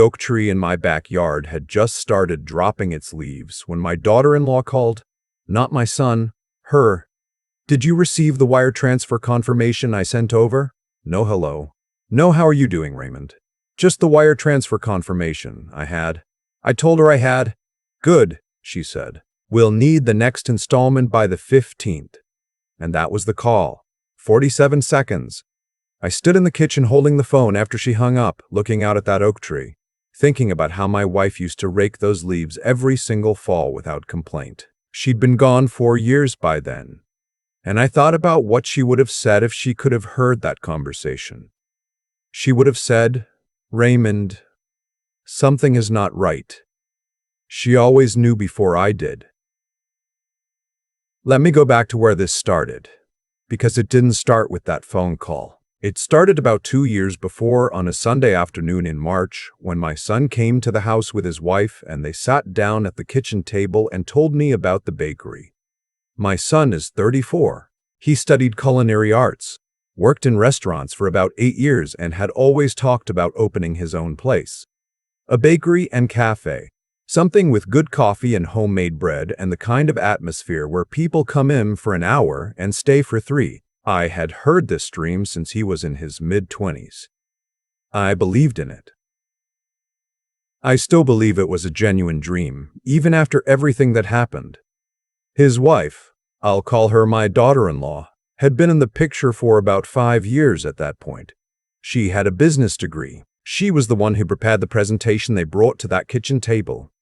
The oak tree in my backyard had just started dropping its leaves when my daughter-in-law called. Not my son, her. "Did you receive the wire transfer confirmation I sent over?" "No, hello." "No, how are you doing, Raymond?" "Just the wire transfer confirmation I had." I told her I had. "Good," she said. "We'll need the next installment by the 15th. And that was the call. 47 seconds. I stood in the kitchen holding the phone after she hung up, looking out at that oak tree, thinking about how my wife used to rake those leaves every single fall without complaint. She'd been gone 4 years by then. And I thought about what she would have said if she could have heard that conversation. She would have said, "Raymond, something is not right." She always knew before I did. Let me go back to where this started, because it didn't start with that phone call. It started about 2 years before, on a Sunday afternoon in March, when my son came to the house with his wife and they sat down at the kitchen table and told me about the bakery. My son is 34. He studied culinary arts, worked in restaurants for about 8 years, and had always talked about opening his own place. A bakery and cafe. Something with good coffee and homemade bread and the kind of atmosphere where people come in for an hour and stay for 3. I had heard this dream since he was in his mid-20s. I believed in it. I still believe it was a genuine dream, even after everything that happened. His wife, I'll call her my daughter-in-law, had been in the picture for about 5 years at that point. She had a business degree. She was the one who prepared the presentation they brought to that kitchen table.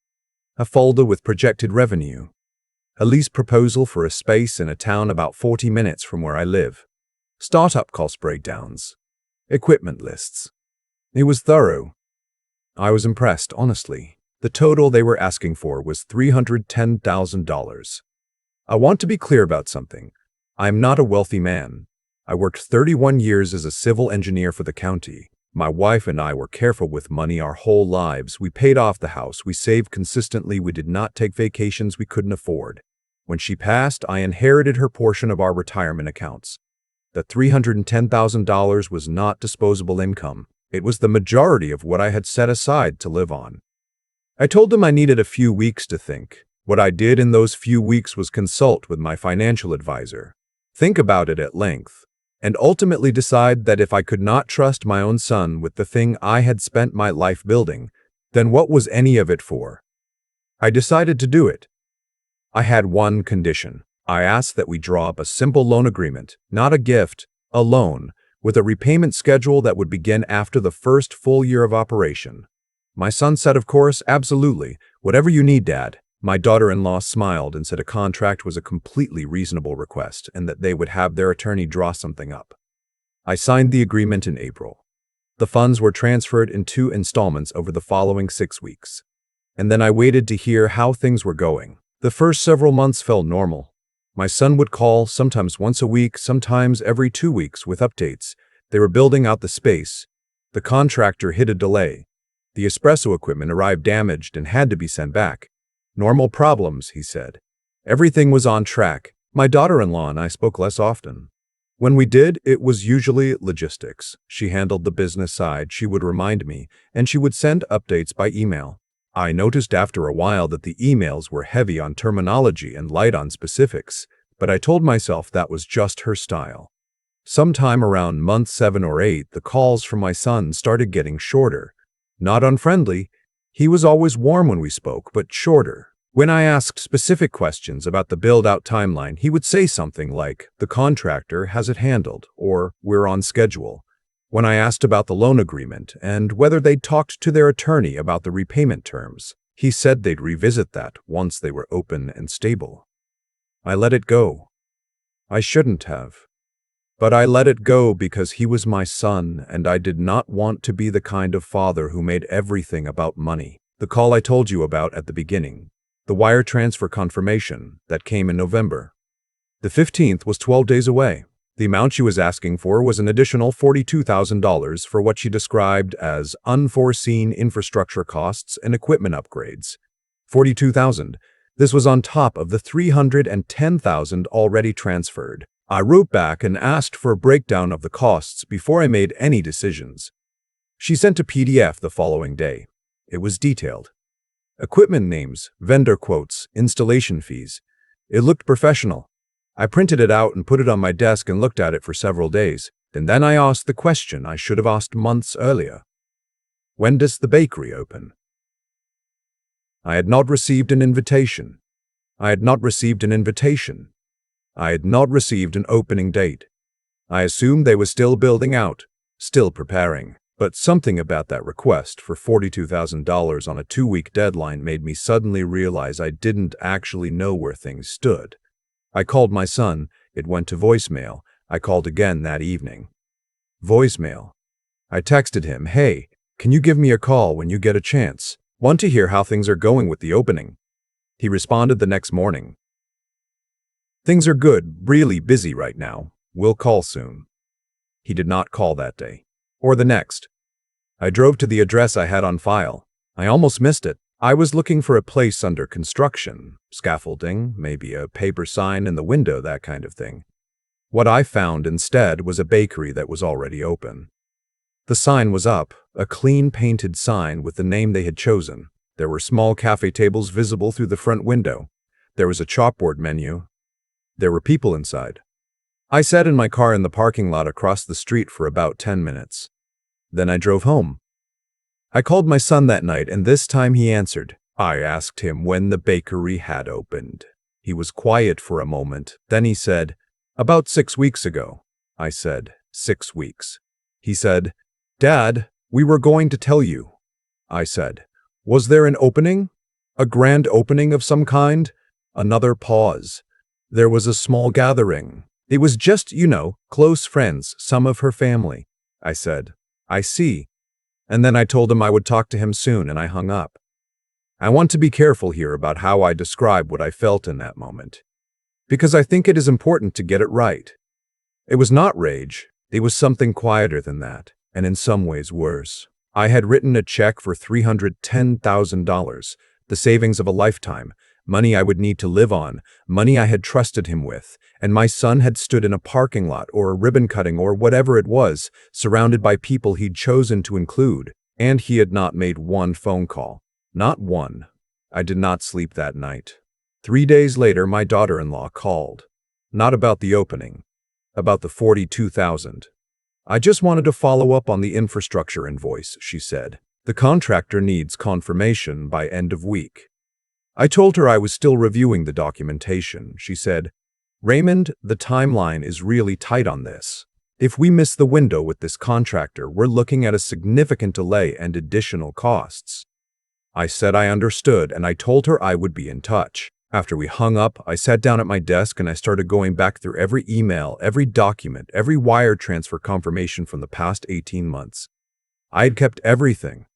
A folder with projected revenue. A lease proposal for a space in a town about 40 minutes from where I live. Startup cost breakdowns. Equipment lists. It was thorough. I was impressed, honestly. The total they were asking for was $310,000. I want to be clear about something. I am not a wealthy man. I worked 31 years as a civil engineer for the county. My wife and I were careful with money our whole lives. We paid off the house. We saved consistently. We did not take vacations we couldn't afford. When she passed, I inherited her portion of our retirement accounts. The $310,000 was not disposable income. It was the majority of what I had set aside to live on. I told them I needed a few weeks to think. What I did in those few weeks was consult with my financial advisor, think about it at length, and ultimately decide that if I could not trust my own son with the thing I had spent my life building, then what was any of it for? I decided to do it. I had one condition. I asked that we draw up a simple loan agreement, not a gift, a loan, with a repayment schedule that would begin after the first full year of operation. My son said, "Of course, absolutely. Whatever you need, Dad." My daughter-in-law smiled and said a contract was a completely reasonable request and that they would have their attorney draw something up. I signed the agreement in April. The funds were transferred in 2 installments over the following 6 weeks. And then I waited to hear how things were going. The first several months felt normal. My son would call, sometimes once a week, sometimes every 2 weeks, with updates. They were building out the space. The contractor hit a delay. The espresso equipment arrived damaged and had to be sent back. "Normal problems," he said. Everything was on track. My daughter-in-law and I spoke less often. When we did, it was usually logistics. She handled the business side, she would remind me, and she would send updates by email. I noticed after a while that the emails were heavy on terminology and light on specifics, but I told myself that was just her style. Sometime around month 7 or 8, the calls from my son started getting shorter. Not unfriendly. He was always warm when we spoke, but shorter. When I asked specific questions about the build-out timeline, he would say something like, "The contractor has it handled," or "We're on schedule." When I asked about the loan agreement and whether they'd talked to their attorney about the repayment terms, he said they'd revisit that once they were open and stable. I let it go. I shouldn't have. But I let it go because he was my son, and I did not want to be the kind of father who made everything about money. The call I told you about at the beginning, the wire transfer confirmation, that came in November. The 15th was 12 days away. The amount she was asking for was an additional $42,000 for what she described as unforeseen infrastructure costs and equipment upgrades. $42,000. This was on top of the $310,000 already transferred. I wrote back and asked for a breakdown of the costs before I made any decisions. She sent a PDF the following day. It was detailed. Equipment names, vendor quotes, installation fees. It looked professional. I printed it out and put it on my desk and looked at it for several days. And then I asked the question I should have asked months earlier. When does the bakery open? I had not received an invitation. I had not received an invitation. I had not received an opening date. I assumed they were still building out, still preparing. But something about that request for $42,000 on a 2-week deadline made me suddenly realize I didn't actually know where things stood. I called my son. It went to voicemail. I called again that evening. Voicemail. I texted him, "Hey, can you give me a call when you get a chance? Want to hear how things are going with the opening?" He responded the next morning. "Things are good, really busy right now. We'll call soon." He did not call that day. Or the next. I drove to the address I had on file. I almost missed it. I was looking for a place under construction, scaffolding, maybe a paper sign in the window, that kind of thing. What I found instead was a bakery that was already open. The sign was up, a clean painted sign with the name they had chosen. There were small cafe tables visible through the front window. There was a chalkboard menu. There were people inside. I sat in my car in the parking lot across the street for about 10 minutes. Then I drove home. I called my son that night, and this time he answered. I asked him when the bakery had opened. He was quiet for a moment. Then he said, "About 6 weeks ago." I said, "6 weeks." He said, "Dad, we were going to tell you." I said, "Was there an opening? A grand opening of some kind?" Another pause. There was a small gathering. It was just, close friends, some of her family. I said, "I see." And then I told him I would talk to him soon, and I hung up. I want to be careful here about how I describe what I felt in that moment, because I think it is important to get it right. It was not rage. It was something quieter than that, and in some ways worse. I had written a check for $310,000, the savings of a lifetime, money I would need to live on, money I had trusted him with, and my son had stood in a parking lot or a ribbon cutting or whatever it was, surrounded by people he'd chosen to include, and he had not made one phone call. Not one. I did not sleep that night. 3 days later, my daughter-in-law called. Not about the opening. About the $42,000. "I just wanted to follow up on the infrastructure invoice," she said. "The contractor needs confirmation by end of week." I told her I was still reviewing the documentation. She said, "Raymond, the timeline is really tight on this. If we miss the window with this contractor, we're looking at a significant delay and additional costs." I said I understood, and I told her I would be in touch. After we hung up, I sat down at my desk and I started going back through every email, every document, every wire transfer confirmation from the past 18 months. I had kept everything.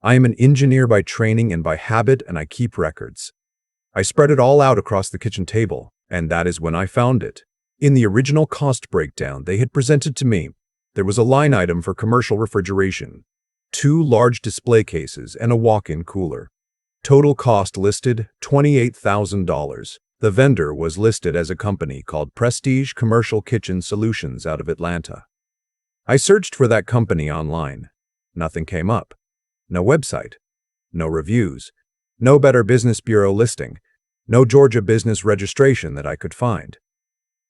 I am an engineer by training and by habit, and I keep records. I spread it all out across the kitchen table, and that is when I found it. In the original cost breakdown they had presented to me, there was a line item for commercial refrigeration, 2 large display cases, and a walk-in cooler. Total cost listed, $28,000. The vendor was listed as a company called Prestige Commercial Kitchen Solutions out of Atlanta. I searched for that company online. Nothing came up. No website. No reviews. No Better Business Bureau listing. No Georgia business registration that I could find.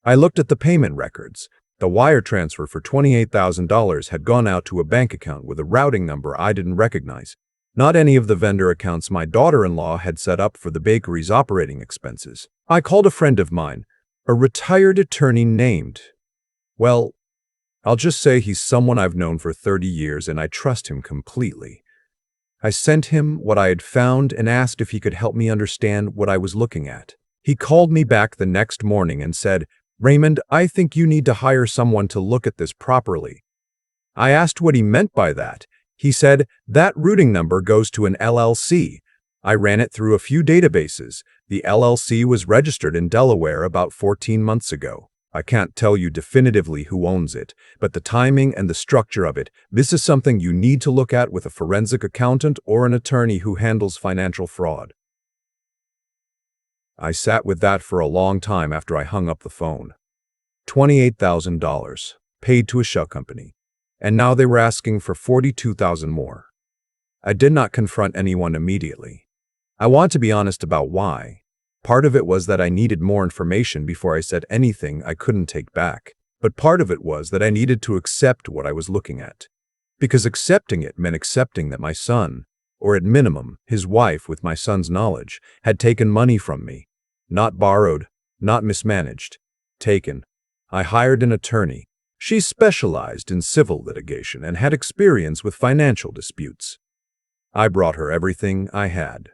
I looked at the payment records. The wire transfer for $28,000 had gone out to a bank account with a routing number I didn't recognize. Not any of the vendor accounts my daughter-in-law had set up for the bakery's operating expenses. I called a friend of mine, a retired attorney named, well, I'll just say he's someone I've known for 30 years and I trust him completely. I sent him what I had found and asked if he could help me understand what I was looking at. He called me back the next morning and said, "Raymond, I think you need to hire someone to look at this properly." I asked what he meant by that. He said, "That routing number goes to an LLC. I ran it through a few databases. The LLC was registered in Delaware about 14 months ago. I can't tell you definitively who owns it, but the timing and the structure of it, this is something you need to look at with a forensic accountant or an attorney who handles financial fraud." I sat with that for a long time after I hung up the phone. $28,000, paid to a shell company, and now they were asking for $42,000 more. I did not confront anyone immediately. I want to be honest about why. Part of it was that I needed more information before I said anything I couldn't take back. But part of it was that I needed to accept what I was looking at. Because accepting it meant accepting that my son, or at minimum, his wife with my son's knowledge, had taken money from me. Not borrowed, not mismanaged. Taken. I hired an attorney. She specialized in civil litigation and had experience with financial disputes. I brought her everything I had.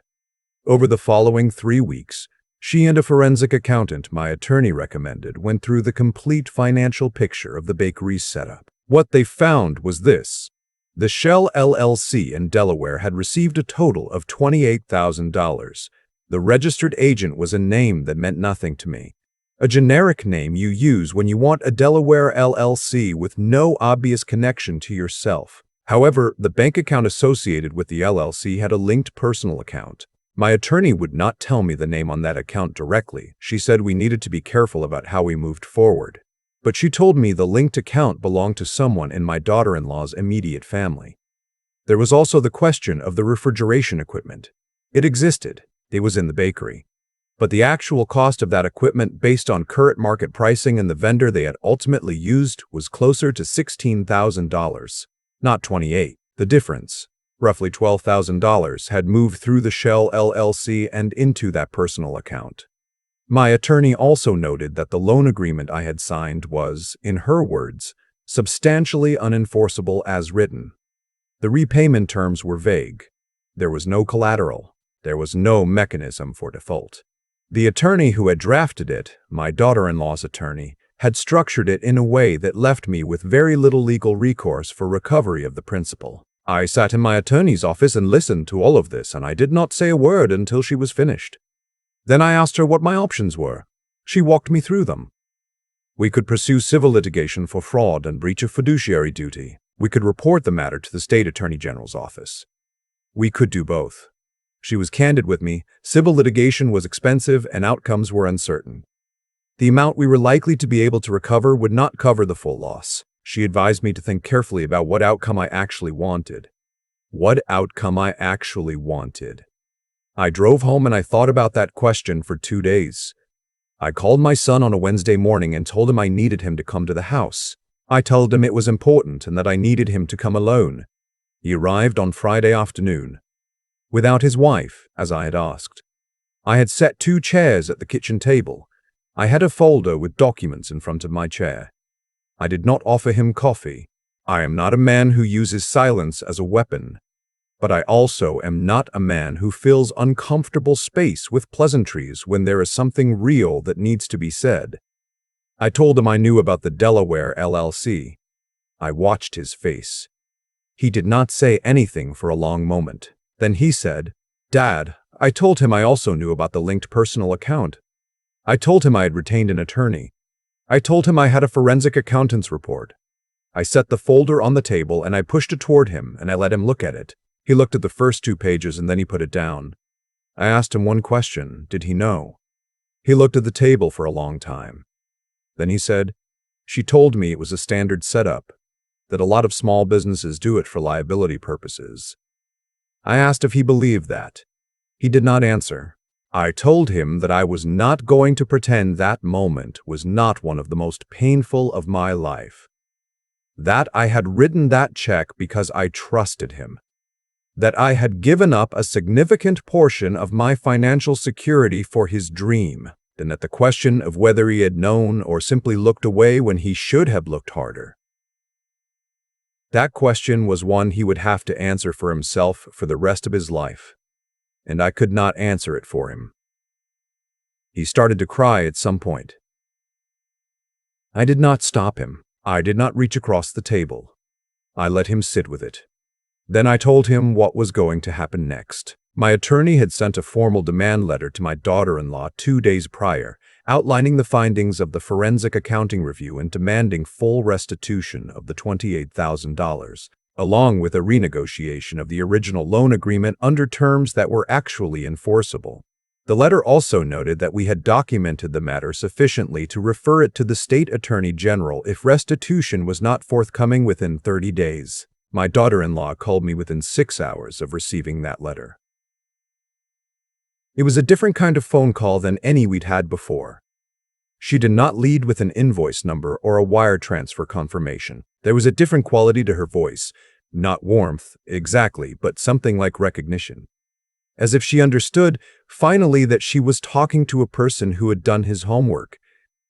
Over the following 3 weeks, she and a forensic accountant my attorney recommended went through the complete financial picture of the bakery's setup. What they found was this. The Shell LLC in Delaware had received a total of $28,000. The registered agent was a name that meant nothing to me. A generic name you use when you want a Delaware LLC with no obvious connection to yourself. However, the bank account associated with the LLC had a linked personal account. My attorney would not tell me the name on that account directly. She said we needed to be careful about how we moved forward. But she told me the linked account belonged to someone in my daughter-in-law's immediate family. There was also the question of the refrigeration equipment. It existed. It was in the bakery. But the actual cost of that equipment based on current market pricing and the vendor they had ultimately used was closer to $16,000, not $28,000. The difference, roughly $12,000, had moved through the Shell LLC and into that personal account. My attorney also noted that the loan agreement I had signed was, in her words, substantially unenforceable as written. The repayment terms were vague. There was no collateral. There was no mechanism for default. The attorney who had drafted it, my daughter-in-law's attorney, had structured it in a way that left me with very little legal recourse for recovery of the principal. I sat in my attorney's office and listened to all of this, and I did not say a word until she was finished. Then I asked her what my options were. She walked me through them. We could pursue civil litigation for fraud and breach of fiduciary duty. We could report the matter to the state attorney general's office. We could do both. She was candid with me. Civil litigation was expensive and outcomes were uncertain. The amount we were likely to be able to recover would not cover the full loss. She advised me to think carefully about what outcome I actually wanted. What outcome I actually wanted. I drove home and I thought about that question for 2 days. I called my son on a Wednesday morning and told him I needed him to come to the house. I told him it was important and that I needed him to come alone. He arrived on Friday afternoon. Without his wife, as I had asked. I had set 2 chairs at the kitchen table. I had a folder with documents in front of my chair. I did not offer him coffee. I am not a man who uses silence as a weapon. But I also am not a man who fills uncomfortable space with pleasantries when there is something real that needs to be said. I told him I knew about the Delaware LLC. I watched his face. He did not say anything for a long moment. Then he said, "Dad," I told him I also knew about the linked personal account. I told him I had retained an attorney. I told him I had a forensic accountant's report. I set the folder on the table and I pushed it toward him and I let him look at it. He looked at the first 2 pages and then he put it down. I asked him one question. Did he know? He looked at the table for a long time. Then he said, "She told me it was a standard setup, that a lot of small businesses do it for liability purposes." I asked if he believed that. He did not answer. I told him that I was not going to pretend that moment was not one of the most painful of my life. That I had written that check because I trusted him. That I had given up a significant portion of my financial security for his dream, and that the question of whether he had known or simply looked away when he should have looked harder. That question was one he would have to answer for himself for the rest of his life, and I could not answer it for him. He started to cry at some point. I did not stop him. I did not reach across the table. I let him sit with it. Then I told him what was going to happen next. My attorney had sent a formal demand letter to my daughter-in-law 2 days prior, outlining the findings of the forensic accounting review and demanding full restitution of the $28,000, along with a renegotiation of the original loan agreement under terms that were actually enforceable. The letter also noted that we had documented the matter sufficiently to refer it to the state attorney general if restitution was not forthcoming within 30 days. My daughter-in-law called me within 6 hours of receiving that letter. It was a different kind of phone call than any we'd had before. She did not lead with an invoice number or a wire transfer confirmation. There was a different quality to her voice. Not warmth, exactly, but something like recognition. As if she understood, finally, that she was talking to a person who had done his homework.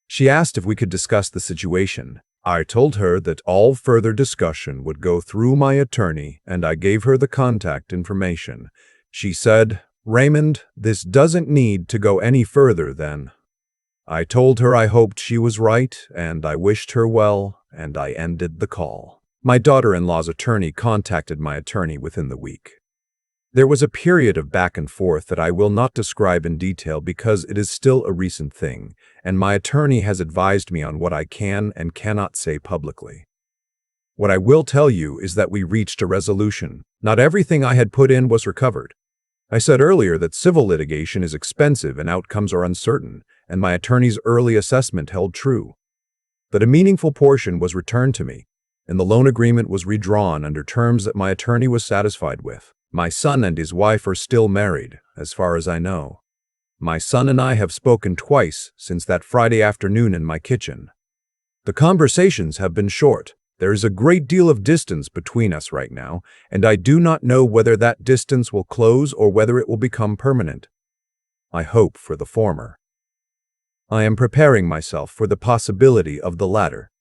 She asked if we could discuss the situation. I told her that all further discussion would go through my attorney, and I gave her the contact information. She said, "Raymond, this doesn't need to go any further then." I told her I hoped she was right, and I wished her well, and I ended the call. My daughter-in-law's attorney contacted my attorney within the week. There was a period of back and forth that I will not describe in detail because it is still a recent thing, and my attorney has advised me on what I can and cannot say publicly. What I will tell you is that we reached a resolution. Not everything I had put in was recovered. I said earlier that civil litigation is expensive and outcomes are uncertain, and my attorney's early assessment held true. But a meaningful portion was returned to me, and the loan agreement was redrawn under terms that my attorney was satisfied with. My son and his wife are still married, as far as I know. My son and I have spoken twice since that Friday afternoon in my kitchen. The conversations have been short. There is a great deal of distance between us right now, and I do not know whether that distance will close or whether it will become permanent. I hope for the former. I am preparing myself for the possibility of the latter.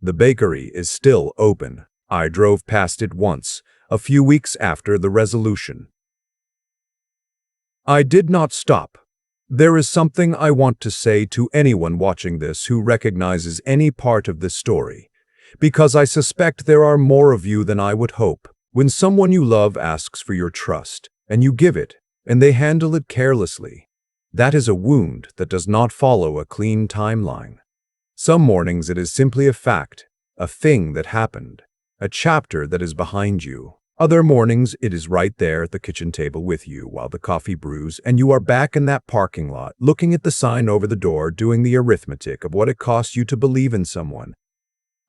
The bakery is still open. I drove past it once, a few weeks after the resolution. I did not stop. There is something I want to say to anyone watching this who recognizes any part of this story, because I suspect there are more of you than I would hope. When someone you love asks for your trust, and you give it, and they handle it carelessly, that is a wound that does not follow a clean timeline. Some mornings it is simply a fact, a thing that happened, a chapter that is behind you. Other mornings it is right there at the kitchen table with you while the coffee brews, and you are back in that parking lot, looking at the sign over the door, doing the arithmetic of what it costs you to believe in someone.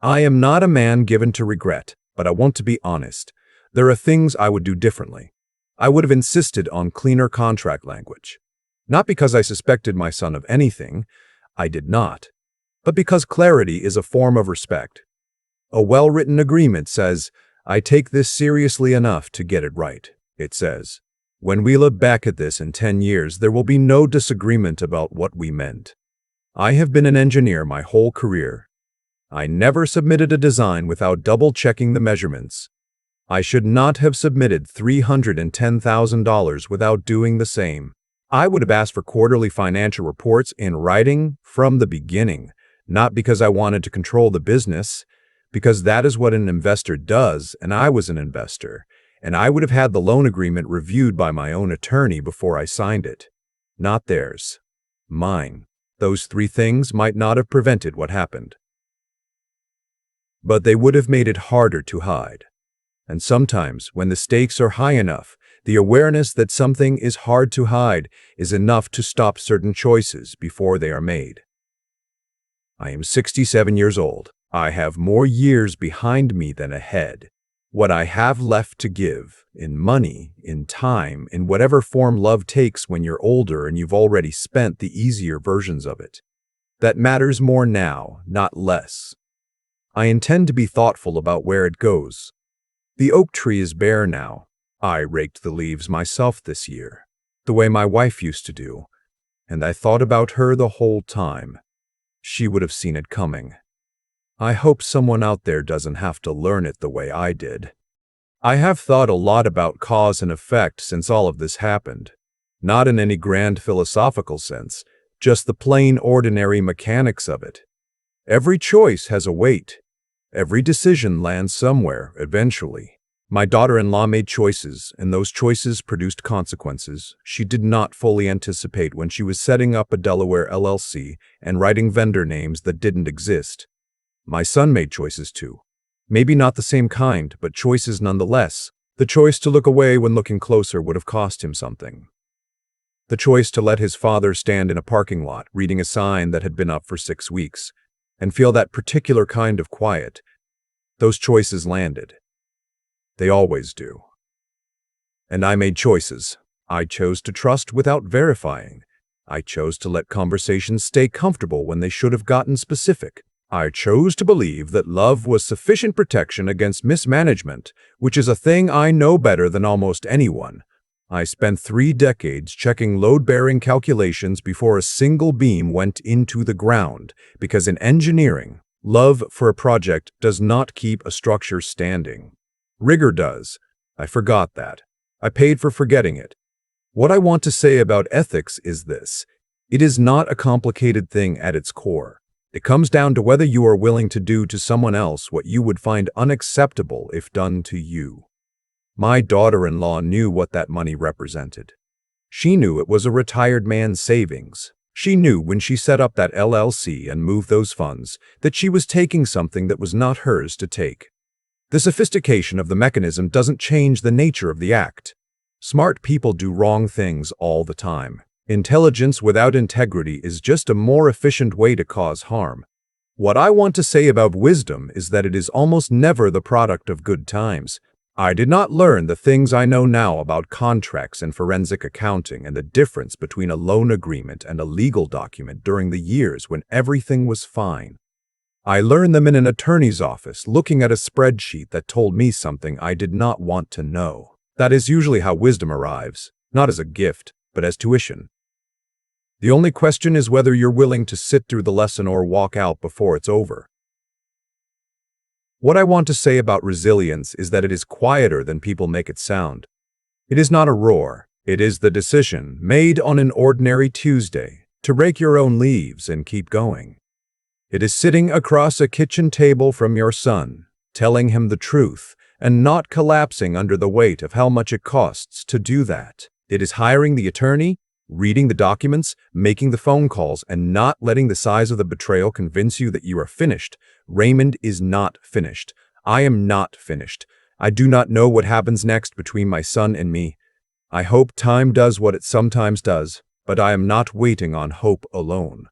I am not a man given to regret, but I want to be honest. There are things I would do differently. I would have insisted on cleaner contract language. Not because I suspected my son of anything, I did not, but because clarity is a form of respect. A well-written agreement says, "I take this seriously enough to get it right." It says, "When we look back at this in 10 years, there will be no disagreement about what we meant." I have been an engineer my whole career. I never submitted a design without double-checking the measurements. I should not have submitted $310,000 without doing the same. I would have asked for quarterly financial reports in writing from the beginning, not because I wanted to control the business, because that is what an investor does, and I was an investor, and I would have had the loan agreement reviewed by my own attorney before I signed it. Not theirs. Mine. Those 3 things might not have prevented what happened, but they would have made it harder to hide. And sometimes, when the stakes are high enough, the awareness that something is hard to hide is enough to stop certain choices before they are made. I am 67 years old. I have more years behind me than ahead. What I have left to give, in money, in time, in whatever form love takes when you're older and you've already spent the easier versions of it, that matters more now, not less. I intend to be thoughtful about where it goes. The oak tree is bare now. I raked the leaves myself this year, the way my wife used to do, and I thought about her the whole time. She would have seen it coming. I hope someone out there doesn't have to learn it the way I did. I have thought a lot about cause and effect since all of this happened. Not in any grand philosophical sense, just the plain ordinary mechanics of it. Every choice has a weight. Every decision lands somewhere, eventually. My daughter-in-law made choices, and those choices produced consequences she did not fully anticipate when she was setting up a Delaware LLC and writing vendor names that didn't exist. My son made choices too. Maybe not the same kind, but choices nonetheless. The choice to look away when looking closer would have cost him something. The choice to let his father stand in a parking lot reading a sign that had been up for 6 weeks and feel that particular kind of quiet. Those choices landed. They always do. And I made choices. I chose to trust without verifying. I chose to let conversations stay comfortable when they should have gotten specific. I chose to believe that love was sufficient protection against mismanagement, which is a thing I know better than almost anyone. I spent 3 decades checking load-bearing calculations before a single beam went into the ground, because in engineering, love for a project does not keep a structure standing. Rigor does. I forgot that. I paid for forgetting it. What I want to say about ethics is this. It is not a complicated thing at its core. It comes down to whether you are willing to do to someone else what you would find unacceptable if done to you. My daughter-in-law knew what that money represented. She knew it was a retired man's savings. She knew when she set up that LLC and moved those funds that she was taking something that was not hers to take. The sophistication of the mechanism doesn't change the nature of the act. Smart people do wrong things all the time. Intelligence without integrity is just a more efficient way to cause harm. What I want to say about wisdom is that it is almost never the product of good times. I did not learn the things I know now about contracts and forensic accounting and the difference between a loan agreement and a legal document during the years when everything was fine. I learned them in an attorney's office looking at a spreadsheet that told me something I did not want to know. That is usually how wisdom arrives, not as a gift, but as tuition. The only question is whether you're willing to sit through the lesson or walk out before it's over. What I want to say about resilience is that it is quieter than people make it sound. It is not a roar. It is the decision, made on an ordinary Tuesday, to rake your own leaves and keep going. It is sitting across a kitchen table from your son, telling him the truth, and not collapsing under the weight of how much it costs to do that. It is hiring the attorney, reading the documents, making the phone calls, and not letting the size of the betrayal convince you that you are finished. Raymond is not finished. I am not finished. I do not know what happens next between my son and me. I hope time does what it sometimes does, but I am not waiting on hope alone.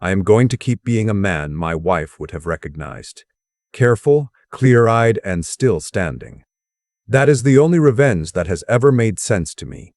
I am going to keep being a man my wife would have recognized. Careful, clear-eyed, and still standing. That is the only revenge that has ever made sense to me.